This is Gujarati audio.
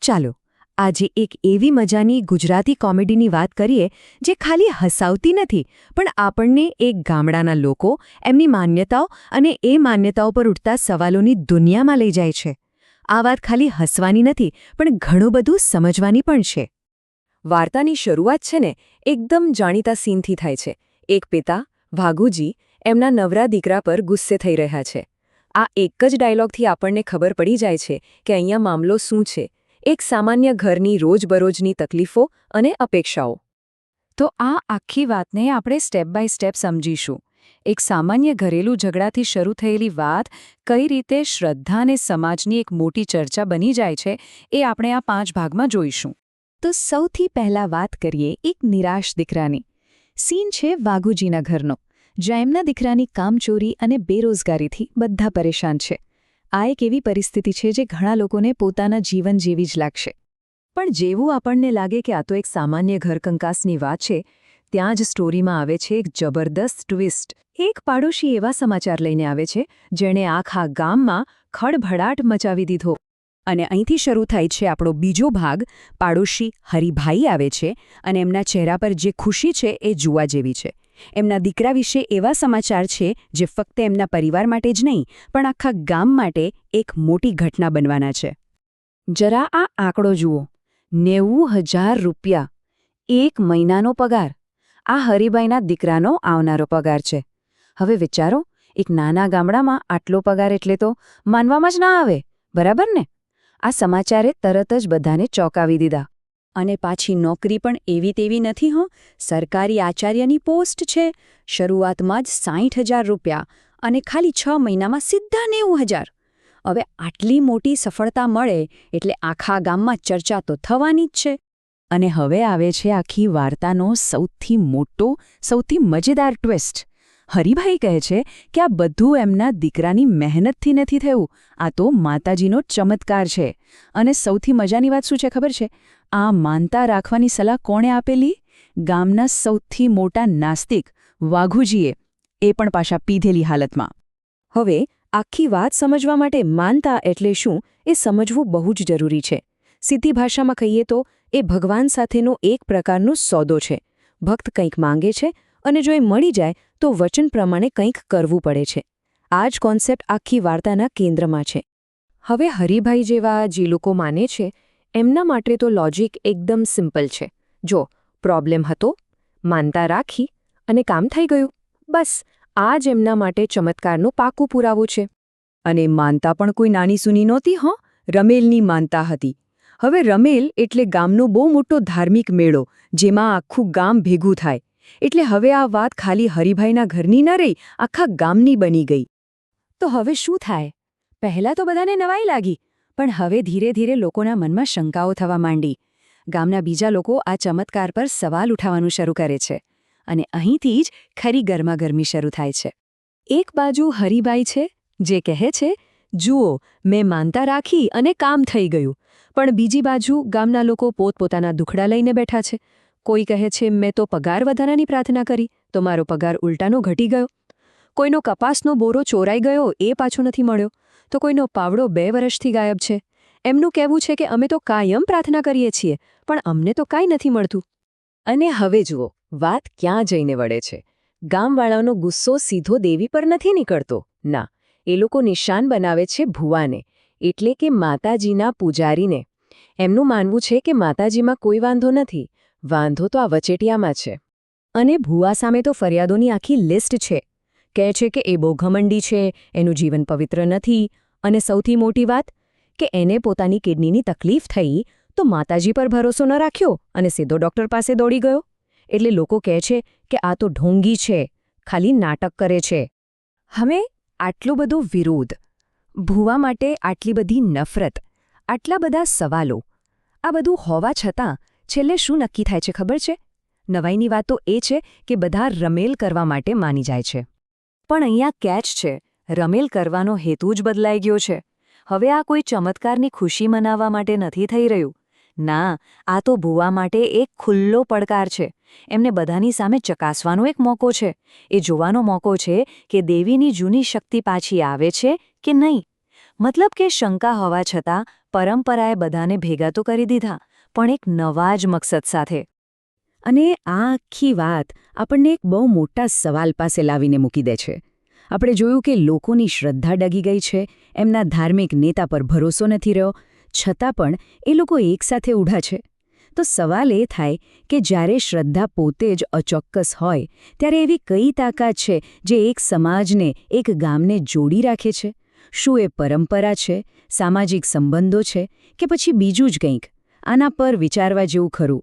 ચાલો આજે એક એવી મજાની ગુજરાતી કોમેડીની વાત કરીએ જે ખાલી હસાવતી નથી પણ આપણને એક ગામડાના લોકો એમની માન્યતાઓ અને એ માન્યતાઓ પર ઉઠતા સવાલોની દુનિયામાં લઈ જાય છે. આ વાત ખાલી હસવાની નથી પણ ઘણું બધું સમજવાની પણ છે. વાર્તાની શરૂઆત છે ને એકદમ જાણીતા સીનથી થાય છે. એક પિતા વાઘુજી એમના નવરા દીકરા પર ગુસ્સે થઈ રહ્યા છે. આ એક જ ડાયલોગથી આપણને ખબર પડી જાય છે કે અહીંયા મામલો શું છે. એક સામાન્ય ઘરની રોજબરોજની તકલીફો અને અપેક્ષાઓ. તો આ આખી વાતને આપણે સ્ટેપ બાય સ્ટેપ સમજીશું. એક સામાન્ય ઘરેલું ઝઘડાથી શરૂ થયેલી વાત કઈ રીતે શ્રદ્ધા અને સમાજની એક મોટી ચર્ચા બની જાય છે એ આપણે આ 5 ભાગમાં જોઈશું. તો સૌથી પહેલા વાત કરીએ એક નિરાશ દીકરાની. સીન છે વાઘુજીના ઘરનો, જ્યાં એમના દીકરાની કામચોરી અને બેરોજગારીથી બધા પરેશાન છે. આ એક એવી પરિસ્થિતિ છે જે ઘણા લોકોને પોતાના જીવન જેવી જ લાગશે. પણ જેવું આપણને લાગે કે આ તો એક સામાન્ય ઘરકંકાસની વાત છે, ત્યાં જ સ્ટોરીમાં આવે છે એક જબરદસ્ત ટ્વિસ્ટ. એક પાડોશી એવા સમાચાર લઈને આવે છે જેણે આખા ગામમાં ખળભળાટ મચાવી દીધો. અને અહીંથી શરૂ થાય છે આપણો બીજો ભાગ. પાડોશી હરિભાઈ આવે છે અને એમના ચહેરા પર જે ખુશી છે એ જોવા જેવી છે. એમના દીકરા વિશે એવા સમાચાર છે જે ફક્ત એમના પરિવાર માટે જ નહીં પણ આખા ગામ માટે એક મોટી ઘટના બનવાના છે. જરા આ આંકડો જુઓ, 90,000 રૂપિયા, 1 મહિનાનો પગાર. આ હરિભાઈના દીકરાનો આવનારો પગાર છે. હવે વિચારો, એક નાના ગામડામાં આટલો પગાર એટલે તો માનવામાં જ ના આવે, બરાબર ને? આ સમાચારે તરત જ બધાને ચોંકાવી દીધા. અને પાછી નોકરી પણ એવી તેવી નથી હો, સરકારી આચાર્યની પોસ્ટ છે. શરૂઆતમાં જ 60,000 રૂપિયા અને ખાલી 6 મહિનામાં સીધા 90,000. હવે આટલી મોટી સફળતા મળે એટલે આખા ગામમાં ચર્ચા તો થવાની જ છે. અને હવે આવે છે આખી વાર્તાનો સૌથી મોટો, સૌથી મજેદાર ટ્વિસ્ટ. હરિભાઈ કહે છે કે આ બધું એમના દીકરાની મહેનતથી નથી થયું, આ તો માતાજીનો ચમત્કાર છે. અને સૌથી મજાની વાત શું છે ખબર છે? આ માનતા રાખવાની સલાહ કોણે આપેલી? ગામના સૌથી મોટા નાસ્તિક વાઘુજીએ, એ પણ પાછા પીધેલી હાલતમાં. હવે આખી વાત સમજવા માટે માનતા એટલે શું એ સમજવું બહુ જ જરૂરી છે. સીધી ભાષામાં કહીએ તો એ ભગવાન સાથેનો એક પ્રકારનો સોદો છે. ભક્ત કંઈક માંગે છે અને જો એ મળી જાય તો વચન પ્રમાણે કંઈક કરવું પડે છે. આ જ કોન્સેપ્ટ આખી વાર્તાના કેન્દ્રમાં છે. હવે હરિભાઈ જેવા જે લોકો માને છે એમના માટે તો લોજિક એકદમ સિમ્પલ છે. જો પ્રોબ્લેમ હતો, માનતા રાખી અને કામ થઈ ગયું, બસ આ જ એમના માટે ચમત્કારનો પાકું પુરાવો છે. અને માનતા પણ કોઈ નાની સૂની નહોતી હો, રમેલની માનતા હતી. હવે રમેલ એટલે ગામનો બહુ મોટો ધાર્મિક મેળો જેમાં આખું ગામ ભેગું થાય. એટલે હવે આ વાત ખાલી હરિભાઈના ઘરની ન રહી, આખા ગામની બની ગઈ. તો હવે શું થાય? પહેલાં તો બધાને નવાઈ લાગી, પણ હવે ધીરે ધીરે લોકોના મનમાં શંકાઓ થવા માંડી. ગામના બીજા લોકો આ ચમત્કાર પર સવાલ ઉઠાવવાનું શરૂ કરે છે. અને અહીંથી જ ખરી ગરમાગરમી શરૂ થાય છે. એક બાજુ હરિભાઈ છે જે કહે છે, જુઓ મેં માનતા રાખી અને કામ થઈ ગયું. પણ બીજી બાજુ ગામના લોકો પોતપોતાના દુખડા લઈને બેઠા છે. કોઈ કહે છે મેં તો પગાર વધારાની પ્રાર્થના કરી તો મારો પગાર ઉલટાનો ઘટી ગયો. કોઈનો કપાસનો બોરો ચોરાઈ ગયો એ પાછો નથી મળ્યો, તો કોઈનો પાવડો 2 વર્ષથી ગાયબ છે. એમનું કહેવું છે કે અમે તો કાયમ પ્રાર્થના કરીએ છીએ પણ અમને તો કાંઈ નથી મળતું. અને હવે જુઓ વાત ક્યાં જઈને વળે છે. ગામવાળાનો ગુસ્સો સીધો દેવી પર નથી નીકળતો. ના, એ લોકો નિશાન બનાવે છે ભુવાને, એટલે કે માતાજીના પૂજારીને. એમનું માનવું છે કે માતાજીમાં કોઈ વાંધો નથી, વાંધો તો આ વચેટિયામાં છે. અને ભુવા સામે તો ફરિયાદોની આખી લિસ્ટ છે. કહે છે કે એ બહુ ઘમંડી છે, એનું જીવન પવિત્ર નથી, અને સૌથી મોટી વાત કે એને પોતાની કિડનીની તકલીફ થઈ તો માતાજી પર ભરોસો ન રાખ્યો અને સીધો ડૉક્ટર પાસે દોડી ગયો. એટલે લોકો કહે છે કે આ તો ઢોંગી છે, ખાલી નાટક કરે છે. હવે આટલું બધું વિરોધ, ભુવા માટે આટલી બધી નફરત, આટલા બધા સવાલો, આ બધું હોવા છતાં છેલ્લે શું નક્કી થાય છે ખબર છે? નવાઈની વાત તો એ છે કે બધા રમેલ કરવા માટે માની જાય છે. પણ અહીંયા કેચ છે, રમેલ કરવાનો હેતુ જ બદલાઈ ગયો છે. હવે આ કોઈ ચમત્કારની ખુશી મનાવવા માટે નથી થઈ રહ્યું. ના, આ તો ભુવા માટે એક ખુલ્લો પડકાર છે. એમને બધાની સામે ચકાસવાનો એક મોકો છે. એ જોવાનો મોકો છે કે દેવીની જૂની શક્તિ પાછી આવે છે કે નહીં. મતલબ કે શંકા હોવા છતાં પરંપરાએ બધાને ભેગા તો કરી દીધા, પણ એક નવા જ મકસદ સાથે. અને આ આખી વાત આપણને એક બહુ મોટા સવાલ પાસે લાવીને મૂકી દે છે. આપણે જોયું કે લોકોની શ્રદ્ધા ડગી ગઈ છે, એમના ધાર્મિક નેતા પર ભરોસો નથી રહ્યો, છતાં પણ એ લોકો એકસાથે ઊભા છે. તો સવાલ એ થાય કે જ્યારે શ્રદ્ધા પોતે જ અચોક્કસ હોય, ત્યારે એવી કઈ તાકાત છે જે એક સમાજને, એક ગામને જોડી રાખે છે? શું એ પરંપરા છે, સામાજિક સંબંધો છે, કે પછી બીજું જ કંઈક? આના પર વિચારવા જેવું ખરું.